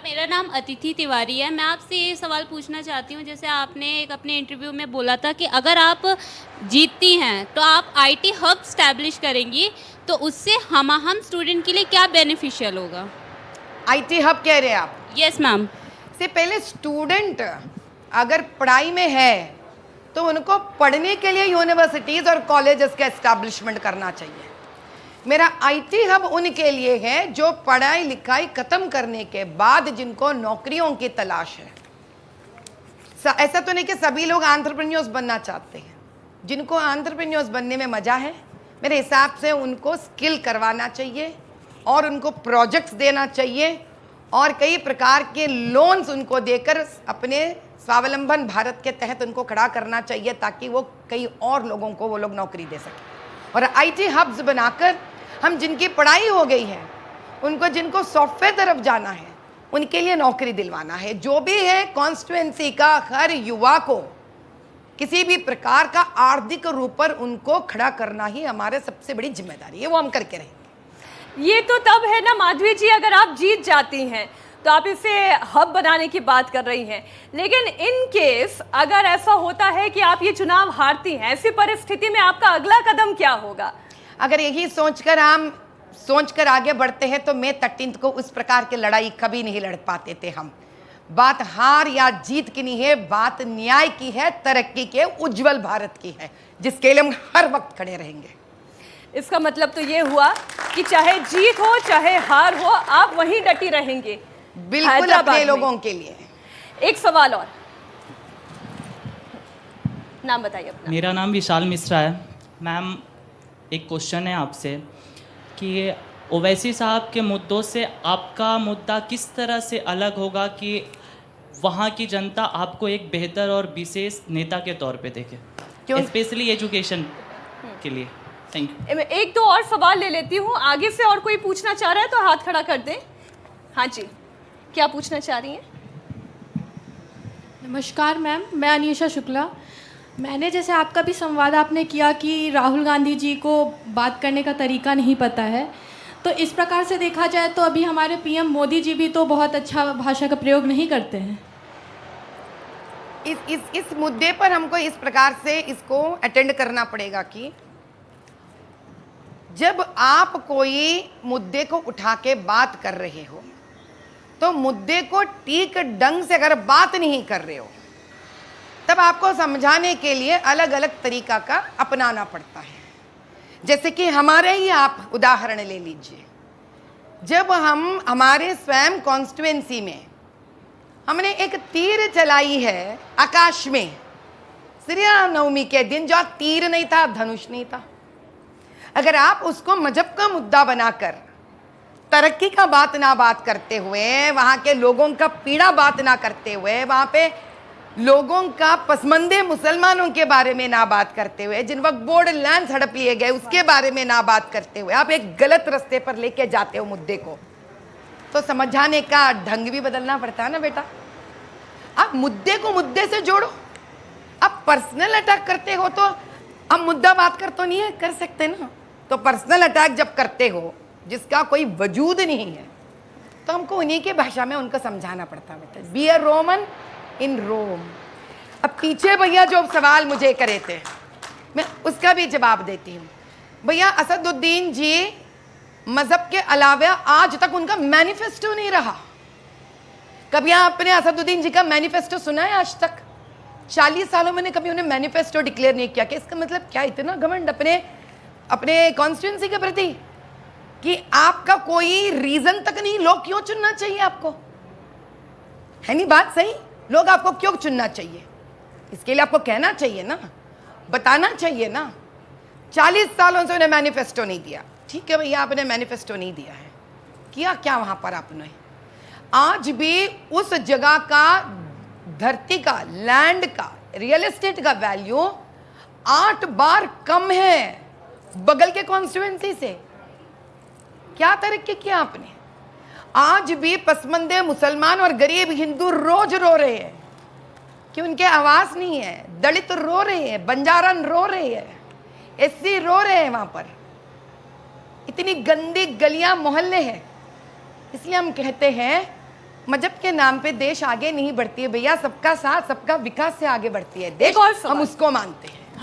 मेरा नाम अतिथि तिवारी है। मैं आपसे ये सवाल पूछना चाहती हूँ, जैसे आपने एक अपने इंटरव्यू में बोला था कि अगर आप जीतती हैं तो आप आईटी हब स्टैब्लिश करेंगी, तो उससे हम स्टूडेंट के लिए क्या बेनिफिशियल होगा? आईटी हब कह रहे हैं आप? Yes ma'am. से पहले स्टूडेंट अगर पढ़ाई में है तो उनको पढ़ने के लिए यूनिवर्सिटीज और कॉलेजेस का एस्टैब्लिशमेंट करना चाहिए। मेरा आईटी हब उनके लिए है जो पढ़ाई लिखाई खत्म करने के बाद जिनको नौकरियों की तलाश है। ऐसा तो नहीं कि सभी लोग एंटरप्रेन्योर्स बनना चाहते हैं। जिनको एंटरप्रेन्योर्स बनने में मजा है, मेरे हिसाब से उनको स्किल करवाना चाहिए और उनको प्रोजेक्ट्स देना चाहिए और कई प्रकार के लोन्स उनको देकर अपने स्वावलंबन भारत के तहत उनको खड़ा करना चाहिए, ताकि वो कई और लोगों को वो लोग नौकरी दे सकें। और आईटी हब्स बनाकर हम जिनकी पढ़ाई हो गई है उनको, जिनको सॉफ्टवेयर तरफ जाना है, उनके लिए नौकरी दिलवाना है। जो भी है कॉन्स्टिट्यूएंसी का हर युवा को किसी भी प्रकार का आर्थिक रूप पर उनको खड़ा करना ही हमारे सबसे बड़ी जिम्मेदारी है, वो हम करके रहेंगे। ये तो तब है ना माधवी जी, अगर आप जीत जाती हैं तो आप इसे हब बनाने की बात कर रही हैं, लेकिन इन केस अगर ऐसा होता है कि आप ये चुनाव हारती हैं, ऐसी परिस्थिति में आपका अगला कदम क्या होगा? अगर यही सोचकर आगे बढ़ते हैं तो मई 13 को उस प्रकार की लड़ाई कभी नहीं लड़ पाते थे हम। बात हार या जीत की नहीं है, बात न्याय की है, तरक्की के उज्जवल भारत की है, जिसके लिए हम हर वक्त खड़े रहेंगे। इसका मतलब तो ये हुआ कि चाहे जीत हो चाहे हार हो, आप वहीं डटी रहेंगे बिल्कुल अपने लोगों के लिए। एक सवाल और, नाम बताइए अपना। मेरा नाम विशाल मिश्रा है। मैम, एक क्वेश्चन है आपसे कि ओवैसी साहब के मुद्दों से आपका मुद्दा किस तरह से अलग होगा कि वहाँ की जनता आपको एक बेहतर और विशेष नेता के तौर पे देखे, स्पेशली एजुकेशन के लिए? Thank you. एक दो और सवाल ले लेती हूँ, आगे से और कोई पूछना चाह रहा है तो हाथ खड़ा कर दें। हाँ जी, क्या पूछना चाह रही हैं? नमस्कार मैम, मैं अनीशा शुक्ला। मैंने जैसे आपका भी संवाद आपने किया कि राहुल गांधी जी को बात करने का तरीका नहीं पता है, तो इस प्रकार से देखा जाए तो अभी हमारे पीएम मोदी जी भी तो बहुत अच्छा भाषा का प्रयोग नहीं करते हैं। इस मुद्दे पर हमको इस प्रकार से इसको अटेंड करना पड़ेगा कि जब आप कोई मुद्दे को उठा के बात कर रहे हो तो मुद्दे को ठीक ढंग से अगर बात नहीं कर रहे हो तब आपको समझाने के लिए अलग अलग तरीका का अपनाना पड़ता है। जैसे कि हमारे ही आप उदाहरण ले लीजिए, जब हम हमारे स्वयं कॉन्स्टिट्यूएंसी में हमने एक तीर चलाई है आकाश में श्री राम नवमी के दिन, जो तीर नहीं था, धनुष नहीं था, अगर आप उसको मजहब का मुद्दा बनाकर तरक्की का बात करते हुए, वहाँ के लोगों का पीड़ा बात ना करते हुए, वहाँ पे लोगों का पसमंदे मुसलमानों के बारे में ना बात करते हुए, जिन वक्त बोर्ड लैंड हड़प लिए गए उसके बारे में ना बात करते हुए आप एक गलत रास्ते पर लेके जाते हो मुद्दे को, तो समझाने का ढंग भी बदलना पड़ता है ना बेटा। आप मुद्दे को मुद्दे से जोड़ो। आप पर्सनल अटैक करते हो तो हम मुद्दा बात कर तो नहीं है कर सकते ना, तो पर्सनल अटैक जब करते हो जिसका कोई वजूद नहीं है तो हमको उन्हीं के भाषा में उनको समझाना पड़ता है बेटा। बी अ रोमन इन रोम। अब पीछे भैया जो सवाल मुझे करे थे मैं उसका भी जवाब देती हूँ। भैया असदुद्दीन जी मजहब के अलावा आज तक उनका मैनिफेस्टो नहीं रहा। कभी आपने असदुद्दीन जी का मैनिफेस्टो सुना है आज तक? 40 सालों में कभी उन्हें मैनिफेस्टो डिक्लेयर नहीं किया। कि इसका मतलब क्या इतना घमंड अपने कॉन्स्टिट्यूएंसी के प्रति कि आपका कोई रीजन तक नहीं, लोग क्यों चुनना चाहिए आपको? है नहीं बात सही? लोग आपको क्यों चुनना चाहिए? इसके लिए आपको कहना चाहिए ना, बताना चाहिए ना। 40 सालों से उन्हें मैनिफेस्टो नहीं दिया। ठीक है भैया, आपने मैनिफेस्टो नहीं दिया है, किया क्या वहां पर आपने? आज भी उस जगह का, धरती का, लैंड का, रियल एस्टेट का वैल्यू 8 बार कम है बगल के कॉन्स्टिट्यूएंसी से। क्या तरक्की किया आपने? आज भी पसमंदे मुसलमान और गरीब हिंदू रोज रो रहे हैं कि उनके आवाज नहीं है। दलित रो रहे हैं, बंजारन रो रहे हैं, एससी रो रहे हैं। वहां पर इतनी गंदी गलियां मोहल्ले हैं। इसलिए हम कहते हैं मजहब के नाम पे देश आगे नहीं बढ़ती है भैया, सबका साथ सबका विकास से आगे बढ़ती है देश। एक और सवाल। हम उसको मानते हैं।